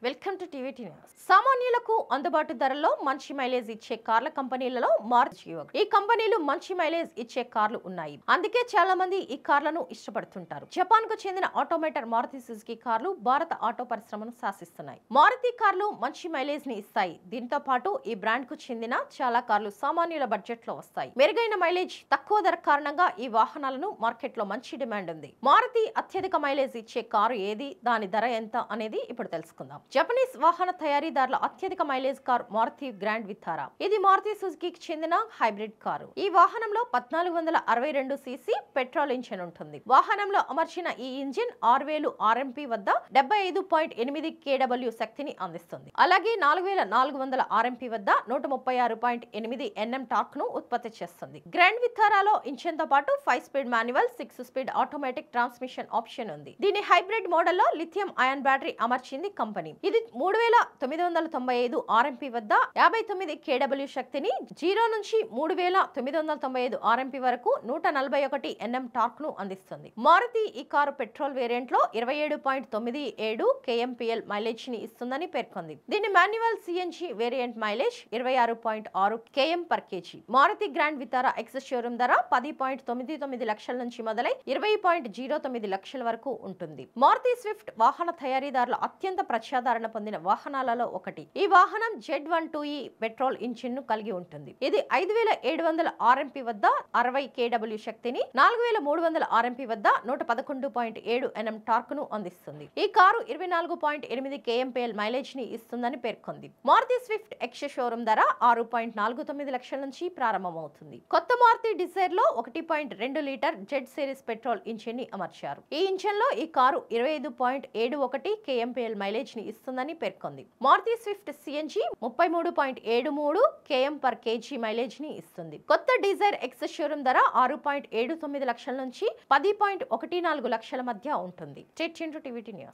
Welcome to TVT news. సామాన్యులకు అందుబాటు ధరల్లో మంచి మైలేజ్ ఇచ్చే కార్ల కంపెనీలలో మారుతి ఒకటి. ఈ కంపెనీలు మంచి మైలేజ్ ఇచ్చే కార్లు ఉన్నాయి. అందుకే చాలా మంది ఈ కార్లను ఇష్టపడుతుంటారు. జపాన్ కు చెందిన ఆటోమేటర్ మారుతి సుజుకి కార్లు భారత ఆటో పరిశ్రమను శాసిస్తున్నాయి. మారుతి కార్లు మంచి మైలేజ్ ని ఇస్తాయి. దీంతో పాటు ఈ బ్రాండ్ కు చెందిన చాలా కార్లు సామాన్యుల బడ్జెట్ లో వస్తాయి. మెరుగైన మైలేజ్, తక్కువ ధర కారణంగా ఈ వాహనాలను మార్కెట్ లో మంచి డిమాండ్ ఉంది. మారుతి అత్యధిక మైలేజ్ ఇచ్చే కారు ఏది, దాని ధర ఎంత అనేది ఇప్పుడు తెలుసుకుందాం. జపనీస్ వాహన తయారీదారుల అత్యధిక mileage car Maruti Grand Vitara. ఇది మారుతి సుజుకికి చెందిన హైబ్రిడ్ కారు. ఈ వాహనంలో 1462 సీసీ పెట్రోల్ ఇంజిన్ ఉంటుంది. వాహనంలో అమర్చిన ఈ ఇంజిన్ 6000 ఆర్ఎంపీ వద్ద 75.8 kW శక్తిని అందిస్తుంది. అలాగే 4400 ఆర్ఎంపీ వద్ద 136.8 Nm టార్క్ ను ఉత్పత్తి చేస్తుంది. గ్రాండ్ వితారాలో ఇంజిన్ తో పాటు 5 speed manual, 6 speed automatic transmission option ఉంది. దీని హైబ్రిడ్ మోడల్లో లిథియం అయాన్ బ్యాటరీ అమర్చింది కంపెనీ. ఇది 3995 ఆర్ఎంపీ వద్ద 59 kW శక్తిని, 0 నుంచి 3995 ఆర్ఎంపీ వరకు 141 Nm టార్క్ ను అందిస్తుంది. మారుతి ఈ కారు పెట్రోల్ వేరియంట్ లో 27.97 kmpl మైలేజ్ ని ఇస్తుందని పేర్కొంది. దీని manual CNG variant mileage 26.6 km/kg. Maruti Grand Vitara ex showroom ధర 10.99 లక్షల నుంచి మొదలై 20.09 లక్షల వరకు ఉంటుంది. మారుతి స్విఫ్ట్ వాహన తయారీదారుల అత్యంత ప్రజాదరణ పొందిన వాహనాలలో ఒకటి. ఈ వాహనం Z12E పెట్రోల్ ఇంజిన్ ను కలిగి ఉంటుంది. ఇది 5700 ఆర్ఎంపీ వద్ద 60 kW శక్తిని, 4300 ఆర్ఎంపీ వద్ద 111.7 Nm టార్క్ ను అందిస్తుంది. ఈ కారు 24.8 kmpl మైలేజ్ ని ఇస్తుందని పేర్కొంది. మారుతి స్విఫ్ట్ ఎక్స్ షోరూమ్ ధర 6.49 లక్షల నుంచి ప్రారంభమవుతుంది. కొత్త మారుతి డిజైర్ లో 1.2 litre Z series petrol engine ని అమర్చారు. ఈ ఇంజిన్ లో ఈ కారు 25.71 kmpl మైలేజ్ ని ఇస్తుందని పేర్కొంది. Maruti Swift CNG 33.73 km/kg mileage ని ఇస్తుంది. కొత్త డిజైర్ ఎక్స్ షోరూమ్ ధర 6.79 లక్షల నుంచి 10.14 లక్షల మధ్య ఉంటుంది. Stay tuned to TVT news.